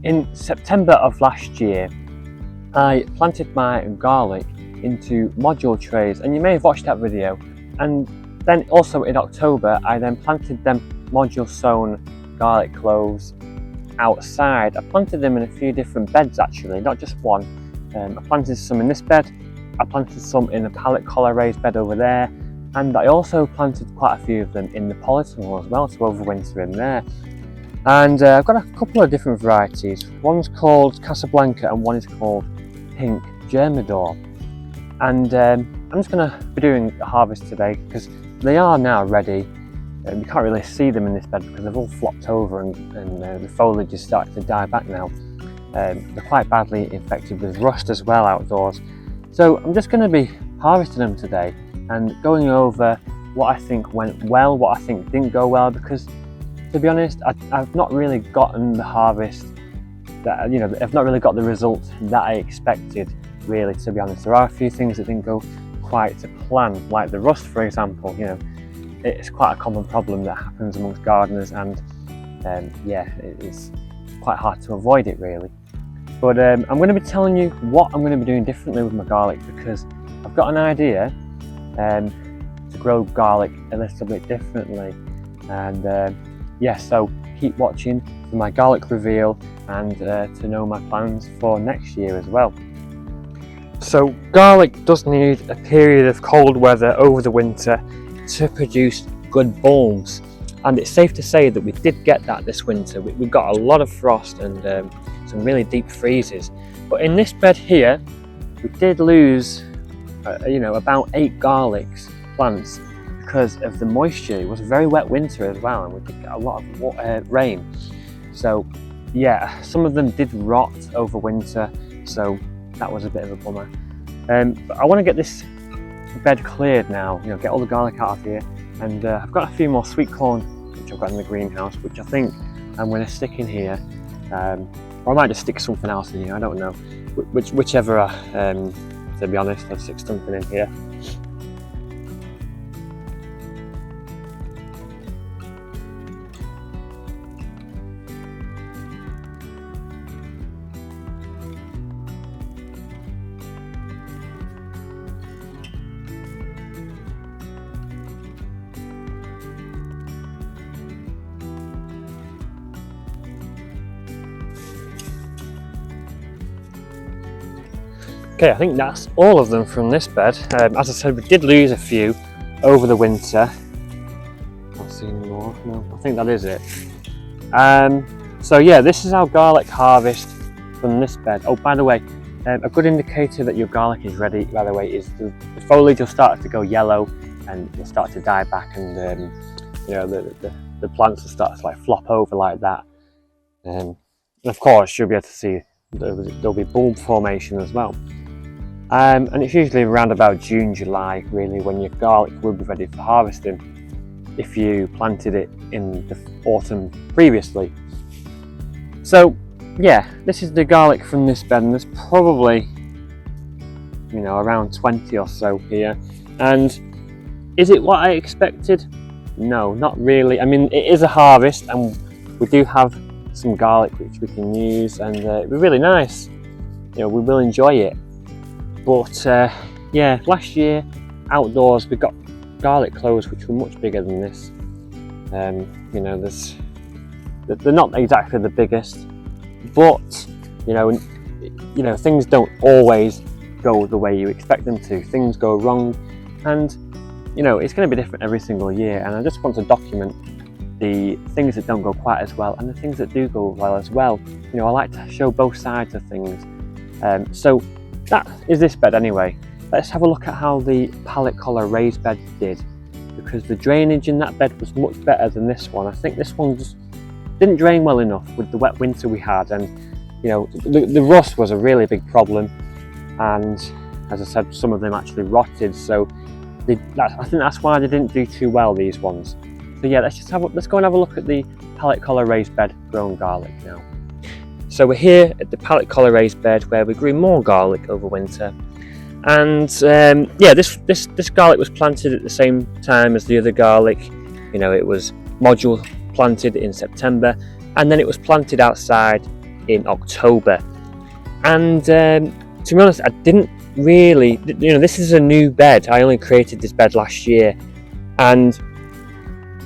In September of last year, I planted my garlic into module trays, and you may have watched that video. And then also in October, I then planted them module sown garlic cloves outside. I planted them in a few different beds actually, not just one. I planted some in this bed, I planted some in a pallet collar raised bed over there, and I also planted quite a few of them in the polytunnel as well to overwinter in there. And I've got a couple of different varieties. One's called Casablanca and one is called Pink Germador. And I'm just going to be doing a harvest today because they are now ready. You can't really see them in this bed because they've all flopped over and the foliage is starting to die back now. They're quite badly infected with rust as well outdoors. So I'm just going to be harvesting them today and going over what I think went well, what I think didn't go well, because to be honest, I've not really gotten the harvest that, I've not really got the result that I expected, really, to be honest. There are a few things that didn't go quite to plan, like the rust, for example. It's quite a common problem that happens amongst gardeners, and it's quite hard to avoid it, really. But I'm going to be telling you what I'm going to be doing differently with my garlic, because I've got an idea to grow garlic a little bit differently. And so keep watching for my garlic reveal and to know my plans for next year as well. So garlic does need a period of cold weather over the winter to produce good bulbs, and it's safe to say that we did get that this winter. We got a lot of frost and some really deep freezes, but in this bed here we did lose about 8 garlic plants because of the moisture. It was a very wet winter as well, and we did get a lot of rain. So yeah, some of them did rot over winter, so that was a bit of a bummer. But I want to get this bed cleared now, get all the garlic out of here, and I've got a few more sweet corn which I've got in the greenhouse, which I think I'm going to stick in here, or I might just stick something else in here, I don't know, whichever. To be honest, I'll stick something in here. Okay, I think that's all of them from this bed. As I said, we did lose a few over the winter. Not see any more. No, I think that is it. So yeah, this is our garlic harvest from this bed. Oh, by the way, a good indicator that your garlic is ready, by the way, is the foliage will start to go yellow and it'll start to die back, and the plants will start to flop over like that. And of course, you'll be able to see there'll be bulb formation as well. And it's usually around about June, July, really, when your garlic will be ready for harvesting if you planted it in the autumn previously. So yeah, this is the garlic from this bed, and there's probably around 20 or so here. And is it what I expected? No, not really. I mean, it is a harvest and we do have some garlic which we can use, and it'll be really nice. We will enjoy it. But last year outdoors we got garlic cloves which were much bigger than this. They're not exactly the biggest, but things don't always go the way you expect them to. Things go wrong, and it's going to be different every single year. And I just want to document the things that don't go quite as well and the things that do go well as well. I like to show both sides of things. So that is this bed anyway. Let's have a look at how the pallet collar raised bed did, because the drainage in that bed was much better than this one. I think this one just didn't drain well enough with the wet winter we had, and the rust was a really big problem, and as I said, some of them actually rotted, so I think that's why they didn't do too well, these ones. So yeah, let's go and have a look at the pallet collar raised bed grown garlic now. So we're here at the pallet collar raised bed where we grew more garlic over winter, and this garlic was planted at the same time as the other garlic. It was module planted in September, and then it was planted outside in October. And to be honest, I didn't really, this is a new bed. I only created this bed last year, and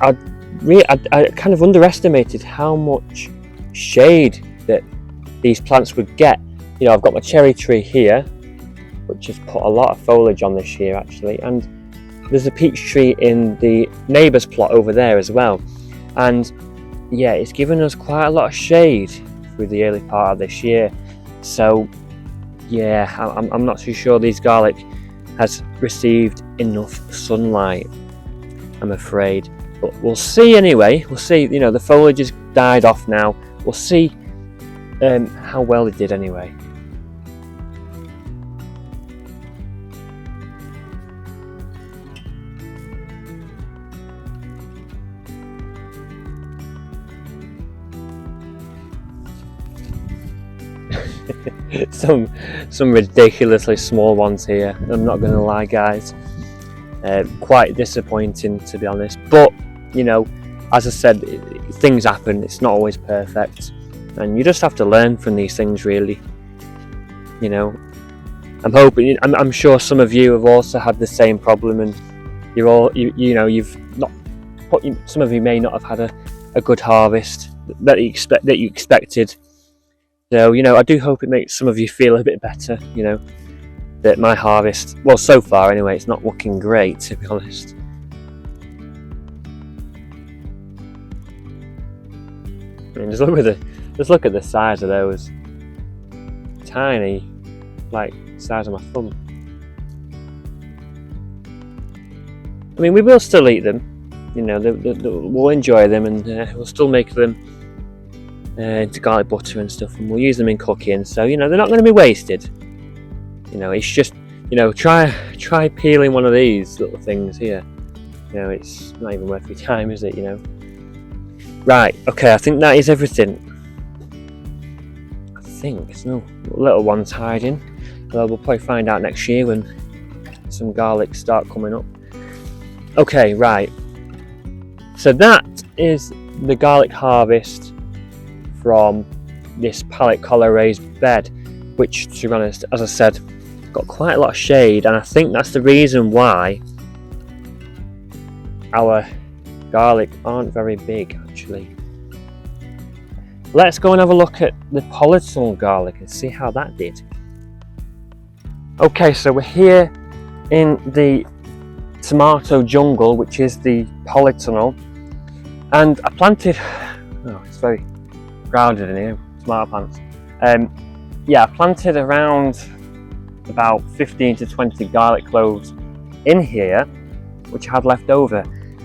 I kind of underestimated how much shade that these plants would get. I've got my cherry tree here, which has put a lot of foliage on this year actually, and there's a peach tree in the neighbour's plot over there as well, and yeah, it's given us quite a lot of shade through the early part of this year. So yeah, I'm not too sure these garlic has received enough sunlight, I'm afraid, but we'll see anyway. We'll see. The foliage has died off now. We'll see how well it did anyway. some ridiculously small ones here, I'm not gonna lie guys. Quite disappointing, to be honest, but as I said, things happen. It's not always perfect, and you just have to learn from these things, really. I'm hoping, I'm sure some of you have also had the same problem, and you've not put, some of you may not have had a good harvest that you expected. So I do hope it makes some of you feel a bit better. That my harvest, well, so far anyway, it's not looking great, to be honest. I mean, just look at the size of those. Tiny, like size of my thumb. I mean, we will still eat them. We'll enjoy them, and we'll still make them into garlic butter and stuff, and we'll use them in cooking. So they're not going to be wasted. It's just try peeling one of these little things here. It's not even worth your time, is it? Right, okay, I think that is everything. I think there's no little ones hiding. Well, we'll probably find out next year when some garlic start coming up. Okay, right, so that is the garlic harvest from this pallet collar raised bed, which, to be honest, as I said, got quite a lot of shade, and I think that's the reason why our garlic aren't very big actually. Let's go and have a look at the Polytunnel garlic and see how that did. Okay, so we're here in the tomato jungle, which is the Polytunnel, and I planted, it's very crowded in here, tomato plants. I planted around about 15 to 20 garlic cloves in here, which I had left over,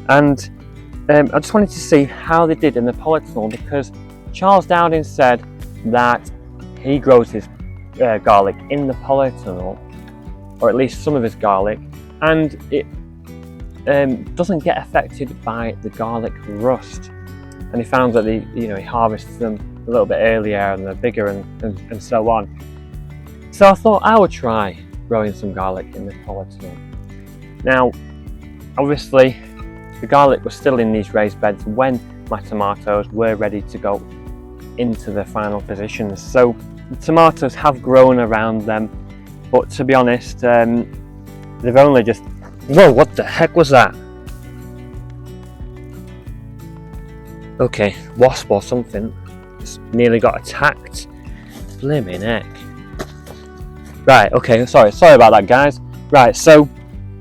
and I just wanted to see how they did in the Polytunnel, because Charles Dowding said that he grows his garlic in the Polytunnel, or at least some of his garlic, and it doesn't get affected by the garlic rust. And he found that he harvests them a little bit earlier, and they're bigger, and so on. So I thought I would try growing some garlic in the Polytunnel. Now, obviously, the garlic was still in these raised beds when my tomatoes were ready to go into the final positions. So the tomatoes have grown around them, but to be honest, they've only just... Whoa, what the heck was that? Okay, wasp or something. Just nearly got attacked. Blimmin' heck. Right, okay, sorry about that, guys. Right, so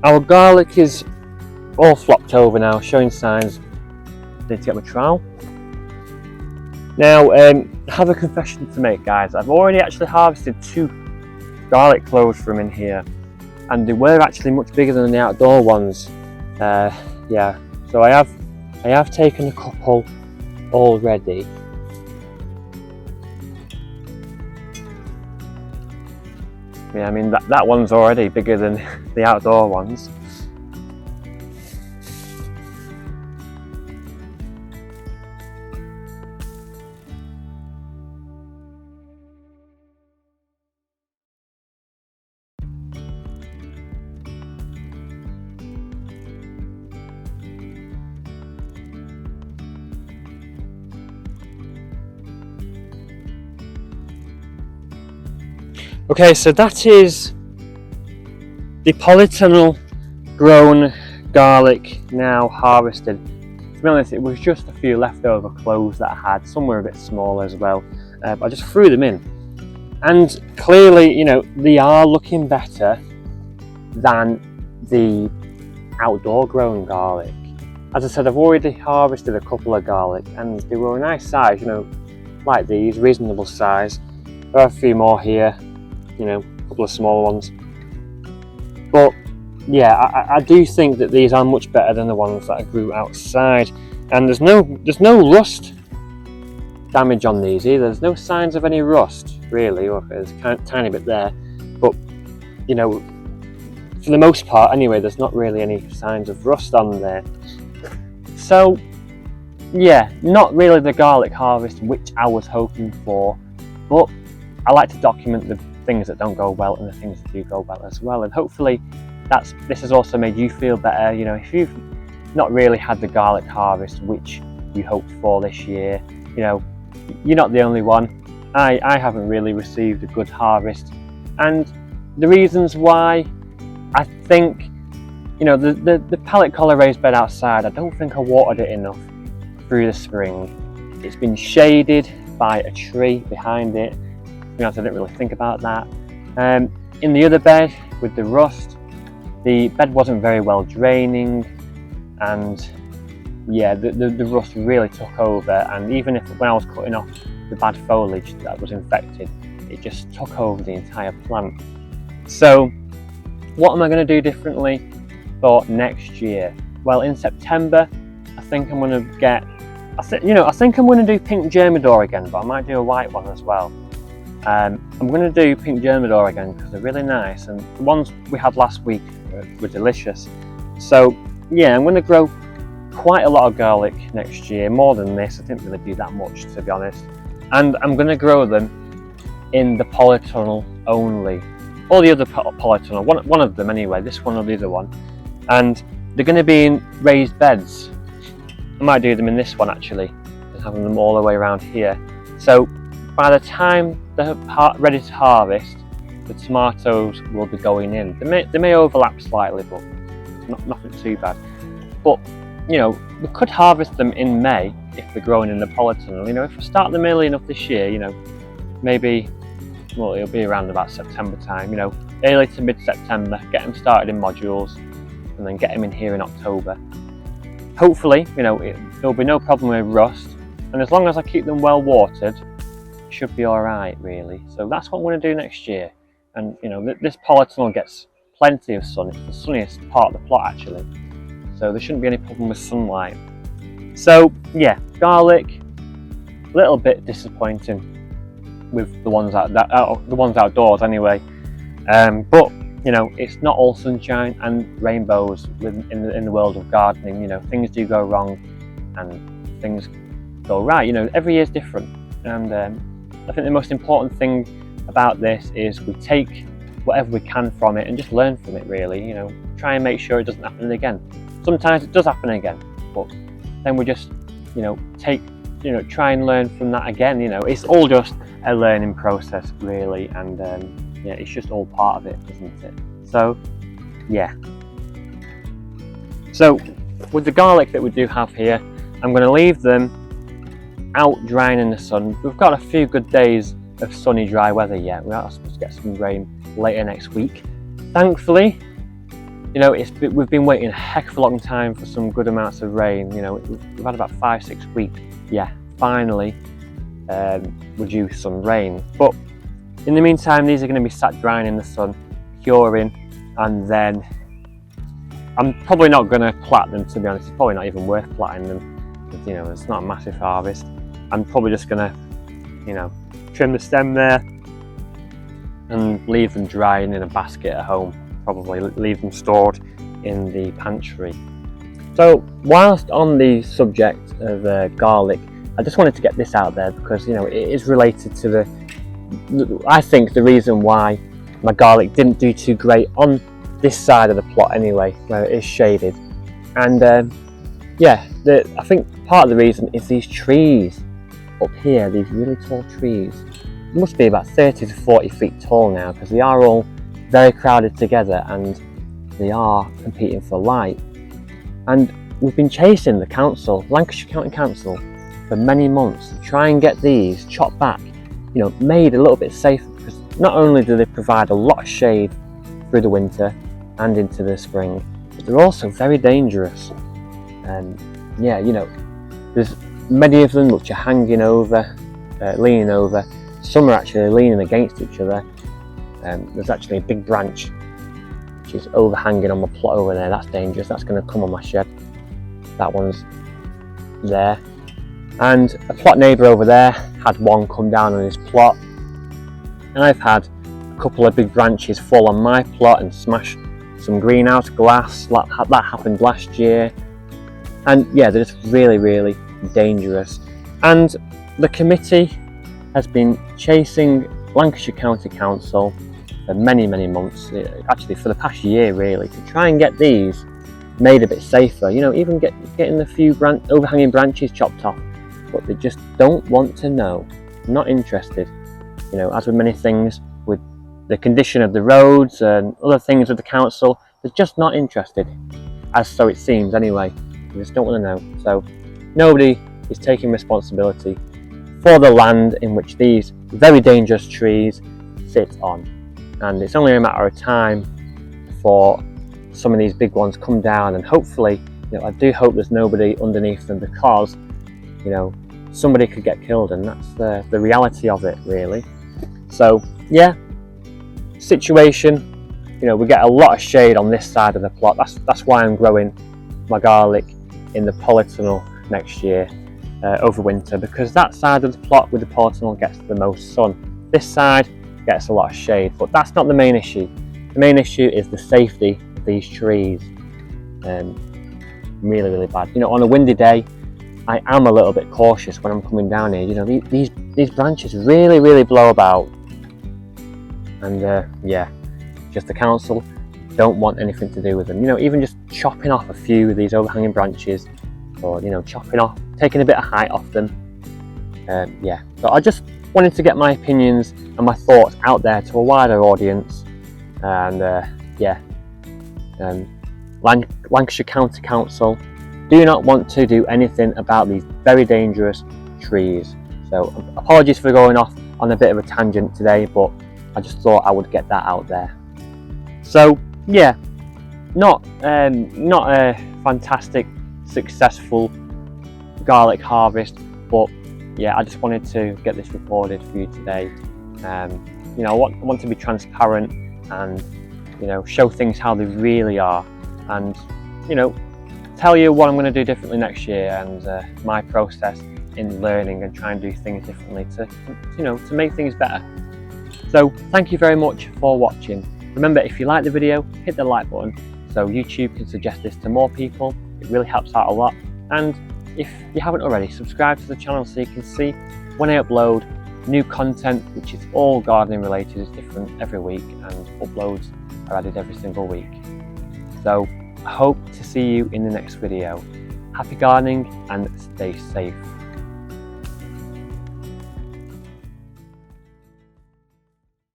our garlic is all flopped over now, showing signs. I need to get my trowel. Now, I have a confession to make, guys. I've already actually harvested 2 garlic cloves from in here, and they were actually much bigger than the outdoor ones. So I have taken a couple already. Yeah, I mean that one's already bigger than the outdoor ones. Okay, so that is the polytunnel grown garlic now harvested. To be honest, it was just a few leftover cloves that I had. Some were a bit small as well, but I just threw them in. And clearly, you know, they are looking better than the outdoor grown garlic. As I said, I've already harvested a couple of garlic and they were a nice size, you know, like these, reasonable size. There are a few more here, you know, a couple of small ones. But yeah, I do think that these are much better than the ones that I grew outside. And there's no rust damage on these either. There's no signs of any rust really, or there's a tiny bit there. But you know, for the most part anyway, there's not really any signs of rust on there. So yeah, not really the garlic harvest which I was hoping for, but I like to document the things that don't go well and the things that do go well as well. And hopefully this has also made you feel better. You know, if you've not really had the garlic harvest which you hoped for this year, you know, you're not the only one. I haven't really received a good harvest, and the reasons why, I think, you know, the pallet collar raised bed outside, I don't think I watered it enough through the spring. It's been shaded by a tree behind it. To be honest, I didn't really think about that. In the other bed with the rust, the bed wasn't very well draining, and yeah, the rust really took over. And even when I was cutting off the bad foliage that was infected, it just took over the entire plant. So what am I going to do differently for next year? Well, in September, I think I'm going to get, I think I'm going to do pink Germador again, but I might do a white one as well. I'm going to do pink Germador again because they're really nice, and the ones we had last week were delicious. So yeah, I'm going to grow quite a lot of garlic next year, more than this. I didn't really do that much, to be honest. And I'm going to grow them in the polytunnel only. Or the other polytunnel, one of them anyway, this one or the other one. And they're going to be in raised beds. I might do them in this one actually, and having them all the way around here. So by the time they're ready to harvest, the tomatoes will be going in. They may overlap slightly, but nothing too bad. But you know, we could harvest them in May if they're growing in the polytunnel. You know, if we start them early enough this year, you know, maybe, well, it'll be around about September time, you know, early to mid-September, get them started in modules, and then get them in here in October. Hopefully, you know, there'll be no problem with rust, and as long as I keep them well watered, it should be all right, really. So that's what I'm going to do next year. And you know, this polytunnel gets plenty of sun. It's the sunniest part of the plot actually, so there shouldn't be any problem with sunlight. So yeah, garlic, a little bit disappointing with the ones outdoors anyway. But you know, it's not all sunshine and rainbows in the world of gardening. You know, things do go wrong and things go right. You know, every year is different, and I think the most important thing about this is we take whatever we can from it and just learn from it, really. You know, try and make sure it doesn't happen again. Sometimes it does happen again, but then we just, you know, try and learn from that again. You know, it's all just a learning process, really, and yeah, it's just all part of it, isn't it? So yeah, so with the garlic that we do have here, I'm going to leave them out drying in the sun. We've got a few good days of sunny dry weather yet. We are supposed to get some rain later next week, thankfully. You know, we've been waiting a heck of a long time for some good amounts of rain. You know, we've had about 5-6 weeks. Yeah, finally we're due some rain. But in the meantime, these are going to be sat drying in the sun, curing, and then I'm probably not going to plat them, to be honest. It's probably not even worth platting them, because, you know, it's not a massive harvest. I'm probably just going to, you know, trim the stem there and leave them drying in a basket at home. Probably leave them stored in the pantry. So whilst on the subject of garlic, I just wanted to get this out there because, you know, it is related to I think the reason why my garlic didn't do too great on this side of the plot anyway, where it is shaded. And yeah, I think part of the reason is these trees up here, these really tall trees. must be about 30 to 40 feet tall now, because they are all very crowded together and they are competing for light. And we've been chasing the council, Lancashire County Council, for many months to try and get these chopped back, you know, made a little bit safer, because not only do they provide a lot of shade through the winter and into the spring, but they're also very dangerous. And yeah, you know, there's many of them which are hanging over, leaning over. Some are actually leaning against each other. There's actually a big branch which is overhanging on my plot over there. That's dangerous. That's going to come on my shed. That one's there. And a plot neighbour over there had one come down on his plot. And I've had a couple of big branches fall on my plot and smash some greenhouse glass. That happened last year. And yeah, they're just really, really dangerous. And the committee has been chasing Lancashire County Council for many, many months, actually for the past year really, to try and get these made a bit safer, you know, even getting the few overhanging branches chopped off. But they just don't want to know, not interested. You know, as with many things, with the condition of the roads and other things with the council, they're just not interested, as so it seems anyway. They just don't want to know. So nobody is taking responsibility for the land in which these very dangerous trees sit on. And it's only a matter of time before some of these big ones come down, and hopefully, you know, I do hope there's nobody underneath them, because, you know, somebody could get killed, and that's the reality of it really. So yeah, situation, you know, we get a lot of shade on this side of the plot. That's why I'm growing my garlic in the polytunnel next year, over winter, because that side of the plot with the polytunnel gets the most sun. This side gets a lot of shade, but that's not the main issue. The main issue is the safety of these trees. Really, really bad. You know, on a windy day, I am a little bit cautious when I'm coming down here. You know, these branches really, really blow about. And yeah, just the council don't want anything to do with them. You know, even just chopping off a few of these overhanging branches, or, you know, chopping off, taking a bit of height off them. Yeah, so I just wanted to get my opinions and my thoughts out there to a wider audience. And yeah, Lancashire County Council do not want to do anything about these very dangerous trees. So apologies for going off on a bit of a tangent today, but I just thought I would get that out there. So yeah, not a fantastic, successful garlic harvest, but yeah, I just wanted to get this recorded for you today. You know, I want to be transparent and, you know, show things how they really are, and, you know, tell you what I'm going to do differently next year, and my process in learning and trying to do things differently to, you know, to make things better. So thank you very much for watching. Remember, if you like the video, hit the like button so YouTube can suggest this to more people. It really helps out a lot. And if you haven't already, subscribe to the channel so you can see when I upload new content, which is all gardening related. It's different every week, and uploads are added every single week. So I hope to see you in the next video. Happy gardening and stay safe.